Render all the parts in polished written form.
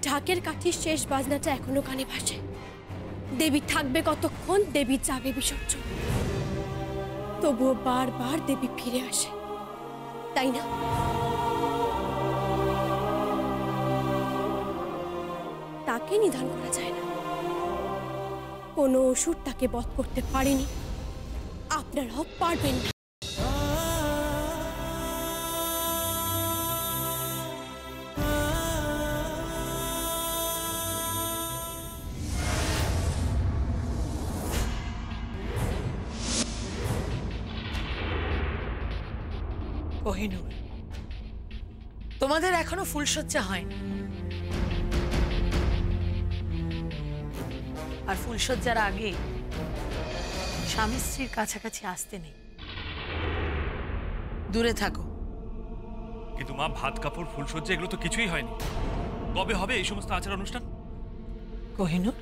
ঢাকের কাঠির শেষ বাজনাটা এখনো কানে ভাসে। দেবী থাকবে কতক্ষণ, দেবী যাবে বিসর্জন। তবুও বারবার দেবী ফিরে আসে, তাই না? তাকে নিধন করা যায় না, কোনো অসুর তাকে বধ করতে পারেনি, আপনারাও পারবেন না। কোহিনূর, তোমাদের এখনো ফুলসজ্জা হয়নি, আর ফুলসজ্জার আগে স্বামী স্ত্রীর কাছাকাছি আসতে নেই, দূরে থাকো। কিন্তু মা, ভাত কাপড় ফুলসজ্জা এগুলো তো কিছুই হয়নি, কবে হবে এই সমস্ত আচার অনুষ্ঠান? কোহিনূর,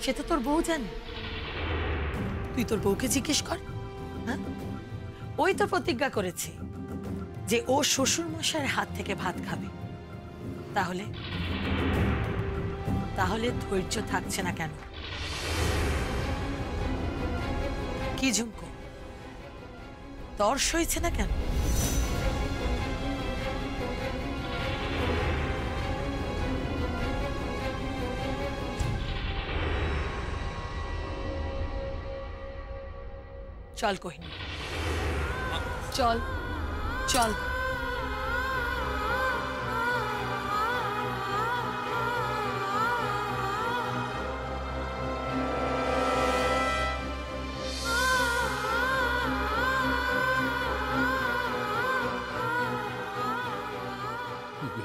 সে তো তোর বউ জানে, তুই তোর বউকে জিজ্ঞেস কর। হ্যাঁ, ওই তো প্রতিজ্ঞা করেছে যে ও শ্বশুর মশাইয়ের হাত থেকে ভাত খাবে। তাহলে তাহলে ধৈর্য থাকছে না কেন? কি ঝুমকো, তর সইছে না কেন? চল কোহিনূর, চল চল।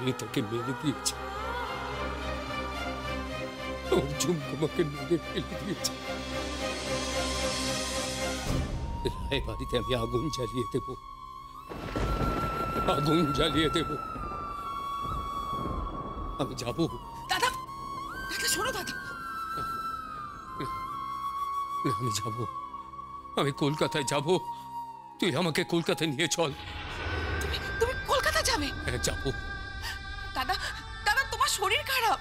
মেয়েটাকে মেরে দিয়েছে, ওর ঝুমকুমাকে মেরে ফেলে দিয়েছে। রায় বাড়িতে আমি আগুন জ্বালিয়ে দেব, আগুন জ্বালিয়ে দেব। আমি যাব। দাদা, দাদা শোনো দাদা, আমি যাব, আমি কলকাতায় যাব। তুই আমাকে কলকাতায় নিয়ে চল। তুমি কলকাতা যাবে? হ্যাঁ যাব। দাদা, দাদা তোমার শরীর খারাপ।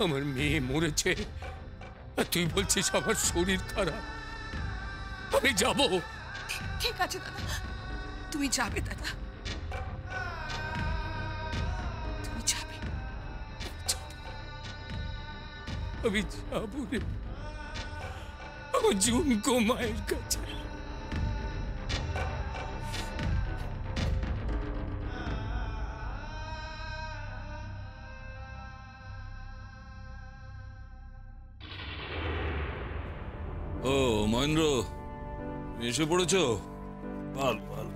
আমার মেয়ে মরেছে আর তুই বলছিস আমার শরীর খারাপ? আমি যাব। ঠিক আছে দাদা, তুমি যাবে দাদা, তুমি যাবে। আমি যাব রে, আমার ঝুমকো মায়ের কাছে। ও মহেন্দ্র, এসে পড়েছ? ভাল ভাল।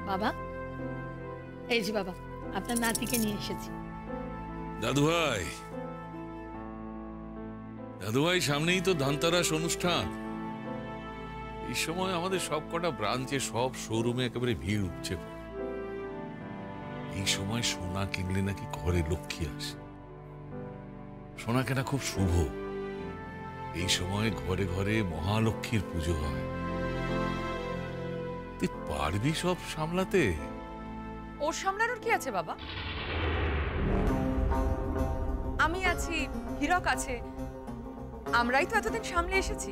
বাবা, এই যে বাবা, আপনার নাতিকে নিয়ে এসেছি। দাদুভাই, দাদুভাই, সামনেই তো ধানতেরাস অনুষ্ঠান। এই সময় আমাদের সব কটা ব্রাঞ্চে, সব শোরুমে একেবারে ভিড় উঠছে। এই সময় সোনা কিনলে নাকি ঘরে লক্ষ্মী আসে। সোনা কেনা খুব শুভ। এই সময় ঘরে ঘরে মহালক্ষ্মীর পুজো হয়। তুই পারবি সব সামলাতে? ওর সামলানোর কি আছে বাবা? আমি আছি, হীরক আছে, আমরাই তো এতদিন সামলে এসেছি।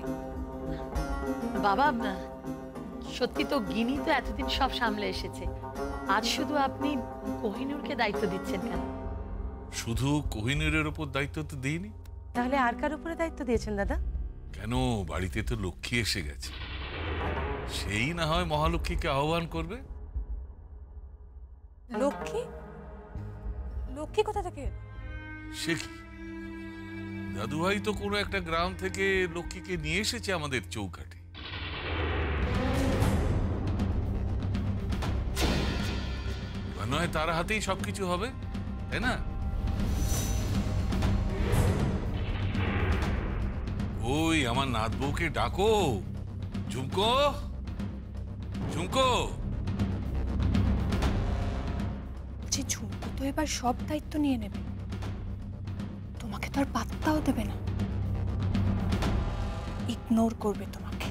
বাবা, সত্যি তো গিনি তো এতদিন সব সামলে এসেছে, আজ শুধু আপনি কোহিনূরকে দায়িত্ব দিচ্ছেন কেন? শুধু কোহিনূরের উপর দায়িত্ব তো দিইনি। তাহলে আর কার উপরে দায়িত্ব দিয়েছেন দাদা? কেন, বাড়িতে তো লক্ষ্মী এসে গেছে, সেই না হয় মহালক্ষ্মীকে আহ্বান করবে। লক্ষ্মী? লক্ষ্মী কোথা থেকে? সে কি, দাদুভাই তো কোনো একটা গ্রাম থেকে লক্ষ্মীকে নিয়ে এসেছে আমাদের চৌকাঠে। নয় তার হাতেই সবকিছু হবে, তাই না? ওই আমার নাত বউকে ডাকো। ঝুমকো, ঝুমকো। যে ঝুমকো তো এবার সব দায়িত্ব নিয়ে নেবে, তোমাকে তো আর পাত্তাও দেবে না, ইগনোর করবে তোমাকে।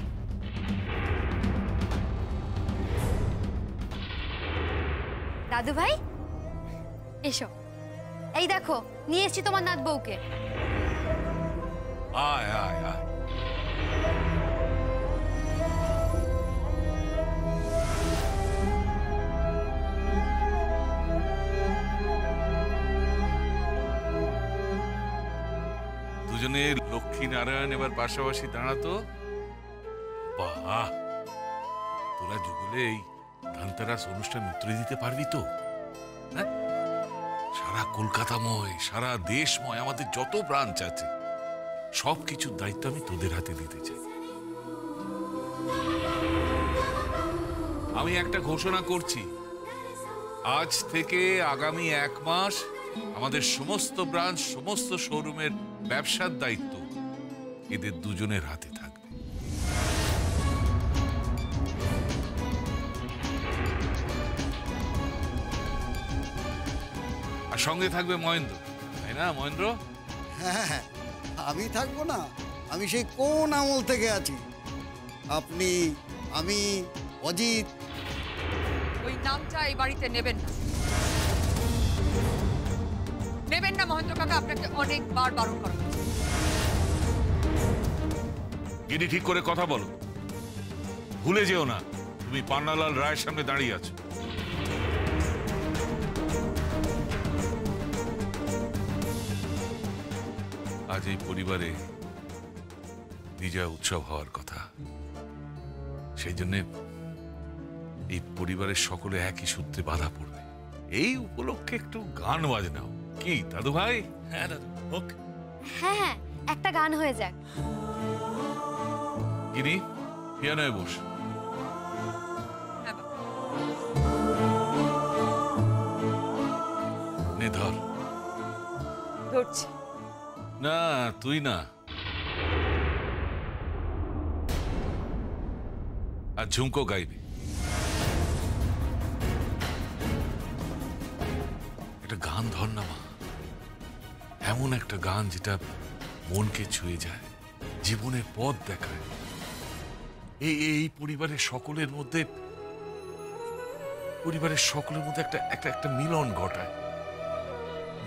দাদু ভাই এসো, এই দেখো নিয়ে এসেছি তোমার নাত বউকে। আয় আয় আয়। দুজনে লক্ষ্মী নারায়ণ এবার পাশাপাশি দাঁড়াতো। বাহ, তোরা যুগলে এই ধনতেরাস অনুষ্ঠান উত্তরে দিতে পারবি তো? হ্যাঁ, সারা কলকাতাময়, সারা দেশময় আমাদের যত ব্রাঞ্চ আছে সবকিছুর দায়িত্ব আমি তোদের হাতে দিতে চাই। আমি একটা ঘোষণা করছি, আজ থেকে আগামী 1 মাস আমাদের সমস্ত ব্রাঞ্চ, সমস্ত শোরুমের ব্যবসার দায়িত্ব এদের দুজনের হাতে থাকবে। আর সঙ্গে থাকবে মহেন্দ্র, তাই না মহেন্দ্র? হ্যাঁ, আমি থাকবো না? আমি সেই কোন আমল থেকে আছি। আপনি, আমি, অজিত। ওই নামটা এই বাড়িতে নেবেন না, নেবেন না মহেন্দ্র কাকা, আপনাকে অনেকবার বারণ করা হয়েছে। গিনি, ঠিক করে কথা বলো, ভুলে যেও না তুমি পান্নালাল রায়ের সামনে দাঁড়িয়ে আছো। আজ এই পরিবারে বিজয়া উৎসব হওয়ার কথা, সেই জন্য এই পরিবারের সকলে একই সূত্রে বাধা পড়বে। এই উপলক্ষে একটু গান বাজনাও কি দাদু ভাই? হ্যাঁ দাদু, হোক। হ্যাঁ হ্যাঁ, একটা গান হয়ে যাক। গিনি, পিয়ানোয় বস। হ্যাঁ বাবা। নে ধর। ধরছি। না, তুই না। আর ঝুমকো গাইবে। একটা গান ধর না মা, এমন একটা গান যেটা মনকে ছুঁয়ে যায়, জীবনের পথ দেখায়, এই পরিবারের সকলের মধ্যে একটা মিলন ঘটায়।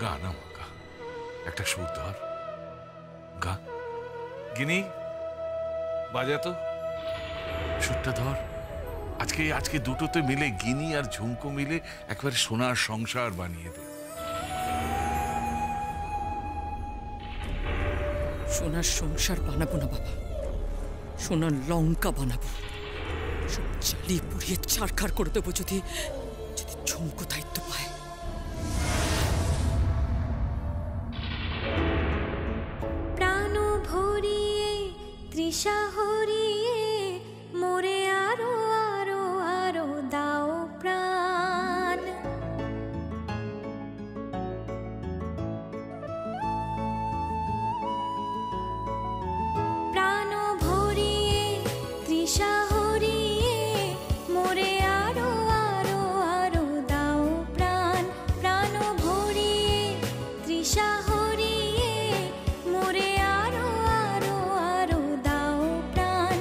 গা না মা, গা, একটা সুর ধর, গা। গিনি, বাজা তো, সুরটা ধর। আজকে দুটোতে মিলে, গিনি আর ঝুমকো মিলে একবারে সোনার সংসার বানিয়ে দে। সোনার সংসার বানাবো না বাবা, সোনার লঙ্কা বানাবো। সব জ্বালিয়ে পুড়িয়ে ছারখার করে দেবো যদি ঝুমকো দায়িত্ব পায়। প্রাণ ভরিয়ে তৃষা হরিয়ে মোরে আরো আরো আরো দাও প্রাণ। প্রাণ ভরিয়ে তৃষা হরিয়ে মোরে আরো আরো আরো দাও প্রাণ। প্রাণ ভরিয়ে তৃষা হরিয়ে মোরে আরো আরো আরো দাও প্রাণ।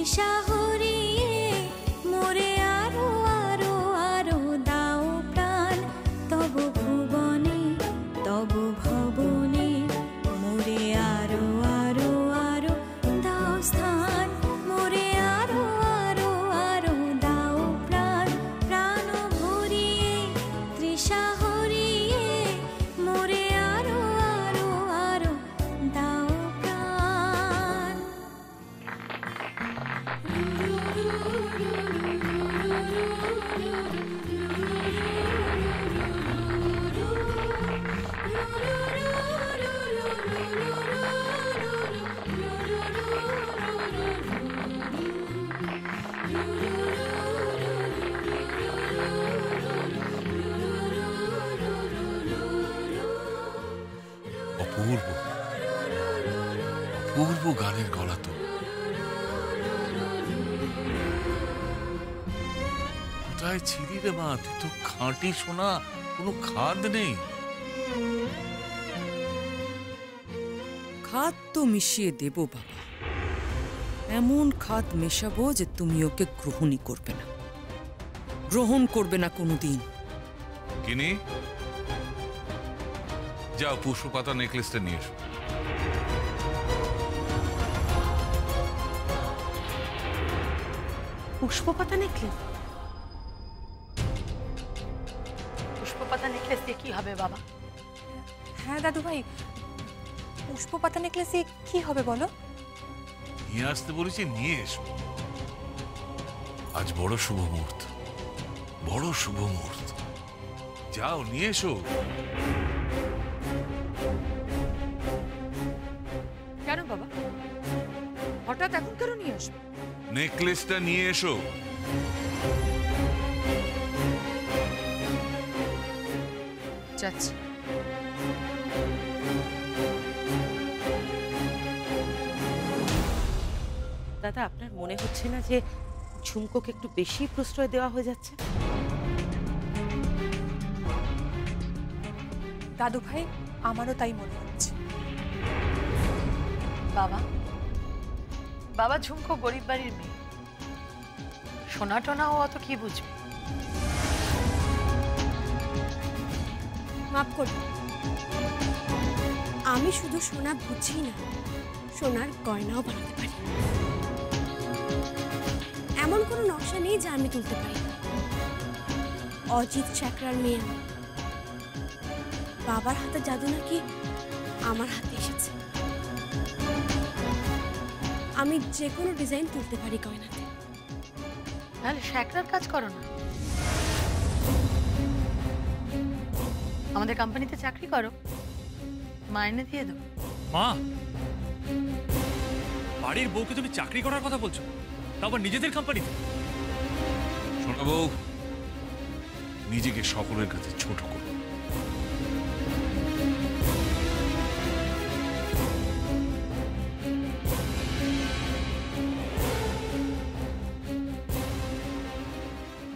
তৃষা হরিয়ে মোরে আরো আরো আরো দাও প্রাণ তব ভুবনে তব ভবনে মোরে আরো আরো আরো দাও স্থান মোরে আরো আরো আরো দাও প্রাণ প্রাণ ভরিয়ে তৃষা হরিয়ে মোরে আরো আরো আরো দাও প্রাণ। অপূর্ব অপূর্ব গানের গলা তো। কোথায় ছিলি রে মা? তুই তো খাঁটি সোনা, কোনো খাদ নেই। খাদ তো মিশিয়ে দেব বাবা, এমন খাদ মেশাবো যে তুমি ওকে গ্রহণই করবে না, গ্রহণ করবে না কোনোদিন। কিনি যাও পুষ্পপাতা নেকলেসটা নিয়ে এসো। পুষ্পপাতা নেকলেস? পুষ্পপাতা নেকলেস দিয়ে কি হবে বাবা? হ্যাঁ দাদু ভাই, পুষ্পপাতা নেকলেস দিয়ে কি হবে বলো? নিয়ে আসতে বলেছি, নিয়ে এসো। আজ বড় শুভ মুহূর্ত, বড় শুভ মুহূর্ত। যাও নিয়ে এসো। কেন বাবা, হঠাৎ এখন কেন নিয়ে আসবে? নেকলেসটা নিয়ে এসো। যাচ্ছি। দাদা, আপনার মনে হচ্ছে না যে ঝুমকোকে একটু বেশি প্রশ্রয় দেওয়া হয়ে যাচ্ছে? দাদু ভাই, আমারও তাই মনে হচ্ছে। বাবা, বাবা ঝুমকো গরিব বাড়ির মেয়ে, সোনা টোনা ও অত কি বুঝবে? মাফ করবে, আমি শুধু সোনা বুঝি না, সোনার গয়নাও বানাতে পারি। এমন কোনো নকশা নেই যা আমি তুলতে পারি না। অজিত চাকরার মেয়ে আমি, বাবার হাতে জাদু নাকি আমার হাতে এসেছে। আমি যে কোনো ডিজাইন তুলতে পারি গয়নাতে। তাহলে শ্যাকরার কাজ করো না, আমাদের কোম্পানিতে চাকরি করো, মাইনে দিয়ে দাও। মা, বাড়ির বউকে তুমি চাকরি করার কথা বলছো, তা আবার নিজেদের কোম্পানিতে? শোনা বউ, নিজেকে সকলের কাছে ছোট করো।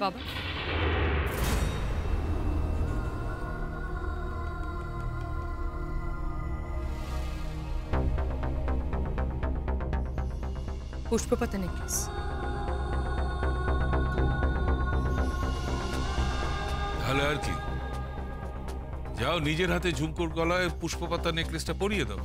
বাবা, পুষ্পপাতা নেকলেস। তাহলে আর কি, যাও নিজের হাতে ঝুমকোর গলায় পুষ্পপাতা নেকলেসটা পরিয়ে দাও।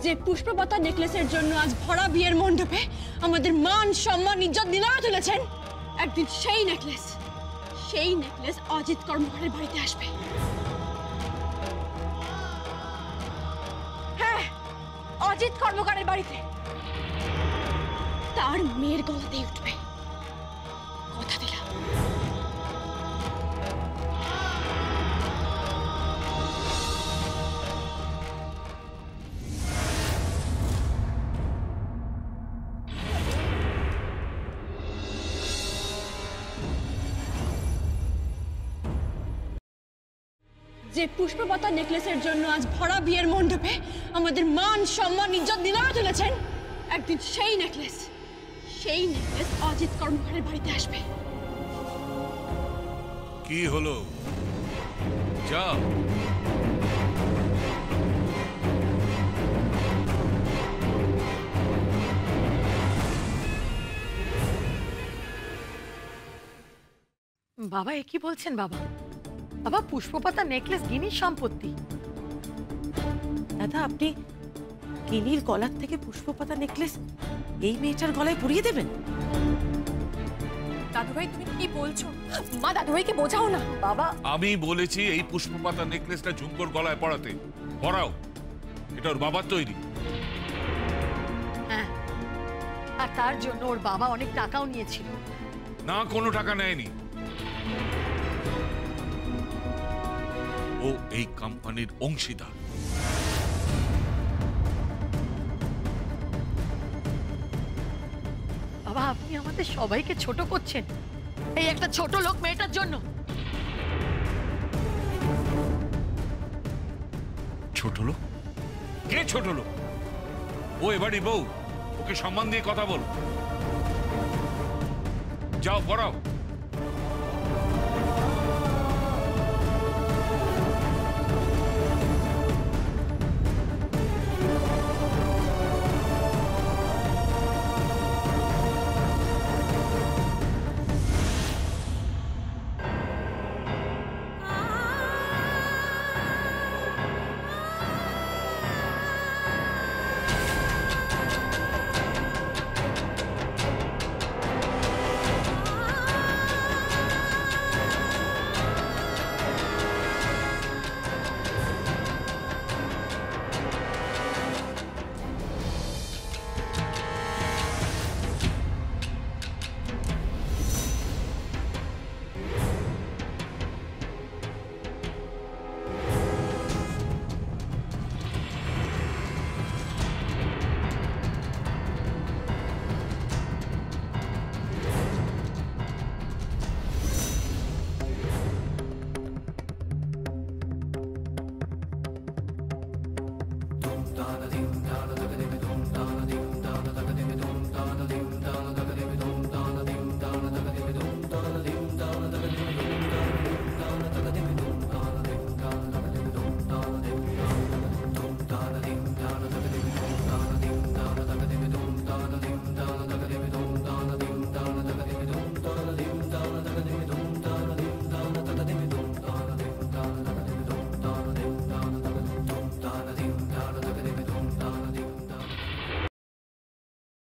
যে পুষ্পপাতা নেকলেসের জন্য আজ ভরা বিয়ের মণ্ডপে আমাদের মান সম্মান ইজ্জত নিলামে তুলেছেন, একদিন সেই নেকলেস অজিত কর্মকারের বাড়িতে আসবে। হ্যাঁ, অজিত কর্মকারের বাড়িতে তার মেয়ের গলাতেই উঠবে, কথা দিলাম। যে পুষ্পপাতা নেকলেসের জন্য আজ ভরা বিয়ের মণ্ডপে আমাদের মান সম্মান ইজ্জত দিনারা তুলেছেন, একদিন সেই নেকলেস অজিত কর্মকারের বাড়িতে আসবে। কি হলো? যাও। বাবা এ কি বলছেন বাবা? বাবা পুষ্পপাতা নেকলেস গিনির সম্পত্তি। দাদা আপনি গিনির গলার থেকে পুষ্পপাতা নেকলেস এই মেয়েটার গলায় পরিয়ে দেবেন? দাদুভাই তুমি কি বলছো? মা দাদুভাইকে বোঝাও না। বাবা আমি বলেছি এই পুষ্পপাতা নেকলেসটা ঝুমকোর গলায় পরাতে। পরাও, এটা ওর বাবার তৈরি। হ্যাঁ, আর তার জন্য ওর বাবা অনেক টাকাও নিয়েছিল। না, কোনো টাকা নেয়নি। ও এই কোম্পানির অংশীদার। বাবা আপনি আমাদের সবাইকে ছোট করছেন এই একটা ছোট লোক মেয়েটার জন্য। ছোট লোক? কে ছোট লোক? ও এবারই বউ, ওকে সম্মান দিয়ে কথা বল। যাও পড়াও।